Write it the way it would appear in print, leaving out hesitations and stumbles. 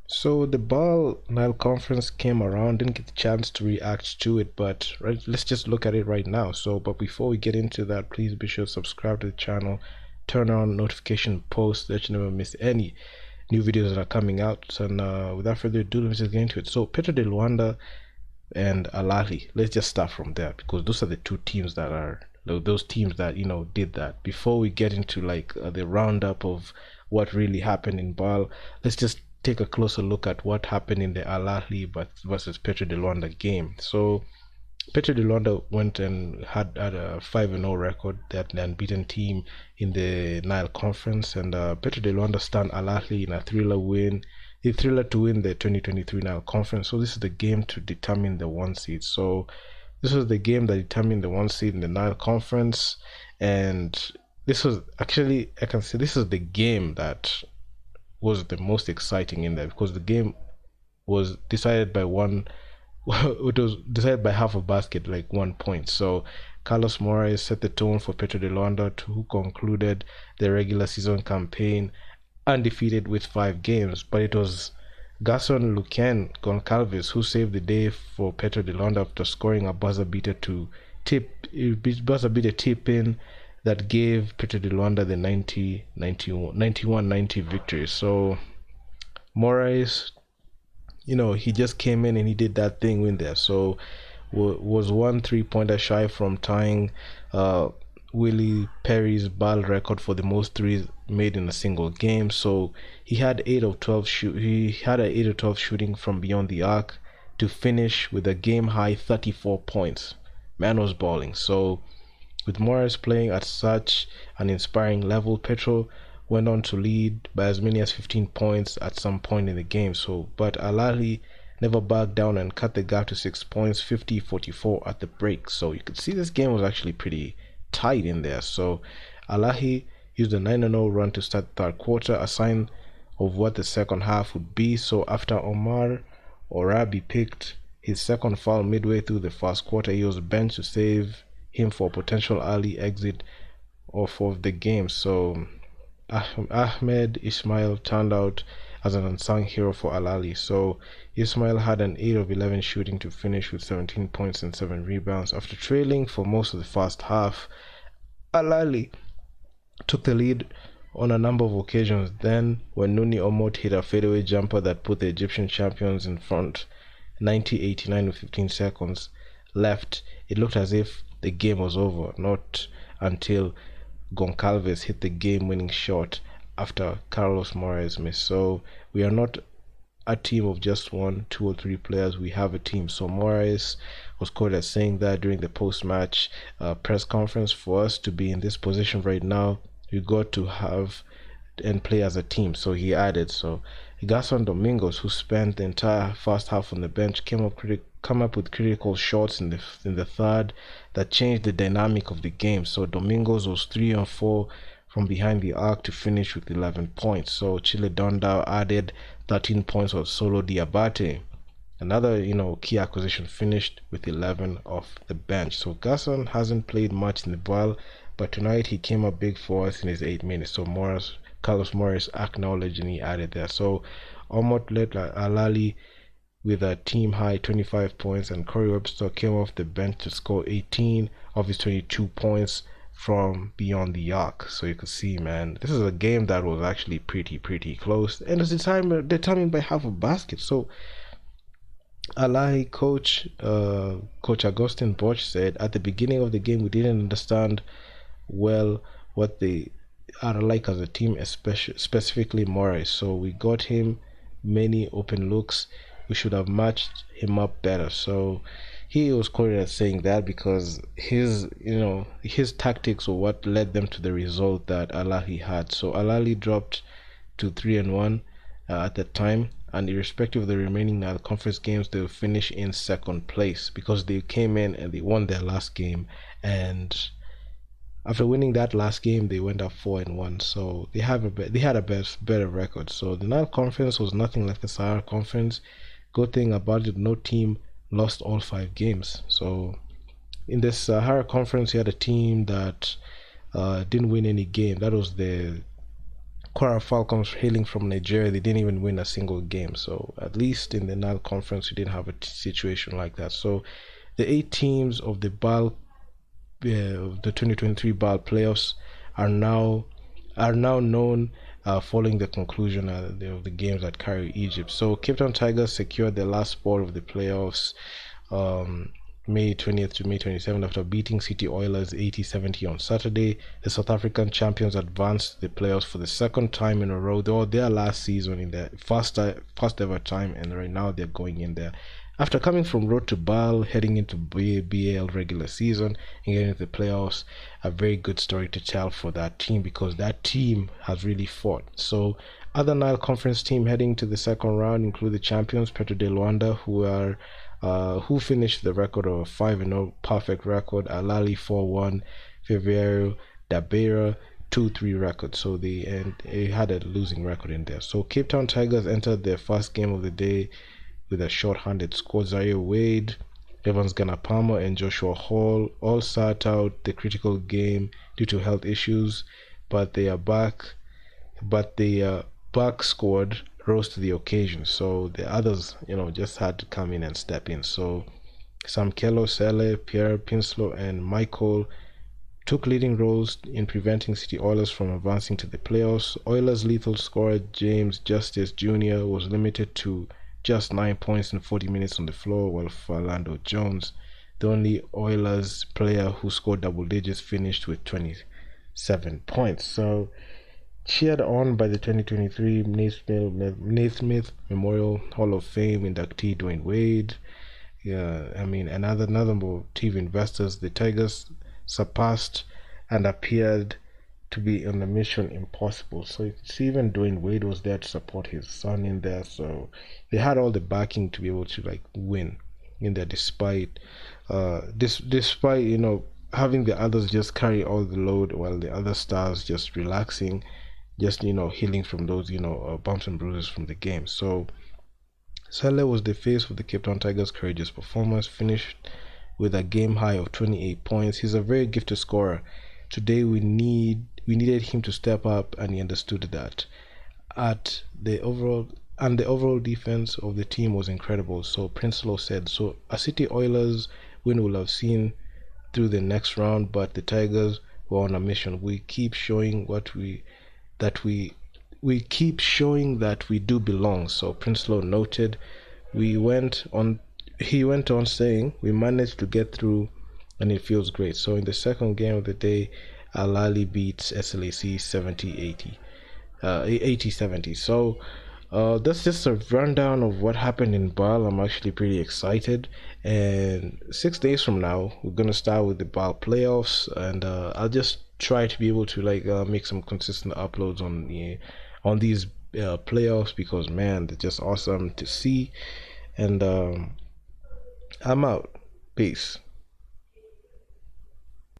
So the BAL Nile conference came around, didn't get the chance to react to it, but let's just look at it right now. But before we get into that, please be sure to subscribe to the channel, turn on notification posts so that you never miss any new videos that are coming out. And without further ado, let's just get into it. So Petro de Luanda and Al Ahly, let's just start from there because those are the two teams that are those teams that did that. Before we get into like the roundup of what really happened in BAL, let's just take a closer look at what happened in the Al Ahly versus Petro de Luanda game. So Petro de Luanda went and had a 5-0 record, that the unbeaten team in the Nile Conference, and Petro de Luanda stand Al Ahly in a thriller win. The thriller to win the 2023 Nile Conference. So this is the game to determine the one seed. So this was the game that determined the one seed in the Nile Conference, and this was actually, I can say, this is the game that was the most exciting in there because the game was decided by one. It was decided by half a basket, like 1 point. So Carlos Moraes set the tone for Petro de Luanda, who concluded the regular season campaign undefeated with 5 games. But it was Gaston Luquen Goncalves who saved the day for Petro de Luanda after scoring a buzzer beater tip in that gave Petro de Luanda the 91-90 victory. So Moraes, he just came in and he did that thing in there. So was 1 3-pointer shy from tying Willie Perry's BAL record for the most threes made in a single game. So he had 8 of 12 shooting from beyond the arc to finish with a game high 34 points. Man was balling. So with Morris playing at such an inspiring level, Petro went on to lead by as many as 15 points at some point in the game. But Al Ahly never backed down and cut the gap to 6 points, 50-44 at the break. So you could see this game was actually pretty tight in there. So Al Ahly used a 9-0 run to start the third quarter, a sign of what the second half would be. So after Omar Orabi picked his second foul midway through the first quarter, he was benched to save him for a potential early exit off of the game. So Ahmed Ismail turned out as an unsung hero for Al Ahly. So Ismail had an 8 of 11 shooting to finish with 17 points and 7 rebounds. After trailing for most of the first half, Al Ahly took the lead on a number of occasions. Then, when Nuni Omot hit a fadeaway jumper that put the Egyptian champions in front 90-89 with 15 seconds left, it looked as if the game was over. Not until Goncalves hit the game-winning shot after Carlos Moraes missed. So we are not a team of just 1, 2, or 3 players. We have a team. So Moraes was quoted as saying that during the post-match press conference, for us to be in this position right now, we got to have and play as a team. So he added, so Gaston Domingos, who spent the entire first half on the bench, come up with critical shots in the third that changed the dynamic of the game. So Domingos was 3 on 4 from behind the arc to finish with 11 points. So Chile Dondao added 13 points of Solo Diabate. Another, key acquisition, finished with 11 off the bench. So Gaston hasn't played much in the BAL, but tonight he came up big for us in his 8 minutes. So Carlos Moraes acknowledged and he added there. So Omot led Al Ahly with a team high 25 points, and Corey Webster came off the bench to score 18 of his 22 points from beyond the arc. So you could see, man, this is a game that was actually pretty close, and it's determined by half a basket. So Al Ahly coach Agustin Bosch said at the beginning of the game we didn't understand well what they are like as a team, specifically Moraes. So we got him many open looks. We should have matched him up better. So he was quoted as saying that because his tactics were what led them to the result that Al Ahly had. So Al Ahly dropped to 3-1 at the time, and irrespective of the remaining conference games, they will finish in second place because they came in and they won their last game, and after winning that last game, they went up 4-1. So they had a better record. So the Nile Conference was nothing like the Sahara Conference. Good thing about it, no team lost all 5 games. So in the Sahara Conference, you had a team that didn't win any game. That was the Quara Falcons hailing from Nigeria, they didn't even win a single game. So at least in the Nile Conference, we didn't have a situation like that. So the 8 teams of the the 2023 BAL playoffs are now known following the conclusion of the games at Cairo, Egypt. So Cape Town Tigers secured their last spot of the playoffs um, May 20th to May 27th after beating City Oilers 80-70 on Saturday. The South African champions advanced to the playoffs for the second time in a row. They were there last season in their first ever time, and right now they're going in there. After coming from road to BAL, heading into BAL regular season and getting into the playoffs, a very good story to tell for that team because that team has really fought. So other Nile Conference team heading to the second round include the champions Petro de Luanda, who finished the record of a 5-0 perfect record, Alali 4-1, Feverio Dabera 2-3 record. So they had a losing record in there. So Cape Town Tigers entered their first game of the day with a short-handed squad. Zaire Wade, Evans Ganapama, and Joshua Hall all sat out the critical game due to health issues, but they are back. But the back squad rose to the occasion, so the others, just had to come in and step in. So Sam Kello, Sele, Pierre Pinslow, and Michael took leading roles in preventing City Oilers from advancing to the playoffs. Oilers' lethal scorer James Justice Jr. was limited to just 9 points in 40 minutes on the floor, while Philando Jones, the only Oilers player who scored double digits, finished with 27 points. So cheered on by the 2023 Naismith Memorial Hall of Fame inductee Dwayne Wade. Yeah, another motive investors, the Tigers surpassed and appeared to be on a mission impossible. So it's even Dwayne Wade was there to support his son in there. So they had all the backing to be able to win in there, despite having the others just carry all the load while the other stars just relaxing, just healing from those bumps and bruises from the game. So Sele was the face of the Cape Town Tigers' courageous performance, finished with a game high of 28 points. He's a very gifted scorer. Today we needed him to step up, and he understood that. The overall defense of the team was incredible. So Prinsloo said, so a City Oilers win will have seen through the next round, but the Tigers were on a mission. We keep showing that we do belong. So Prinsloo noted. He went on saying, we managed to get through and it feels great. So in the second game of the day, Alali beats SLAC 80-70. So that's just a rundown of what happened in BAL. I'm actually pretty excited, and 6 days from now we're gonna start with the BAL playoffs, and I'll just try to be able to make some consistent uploads on these playoffs, because man, they're just awesome to see. And I'm out. Peace.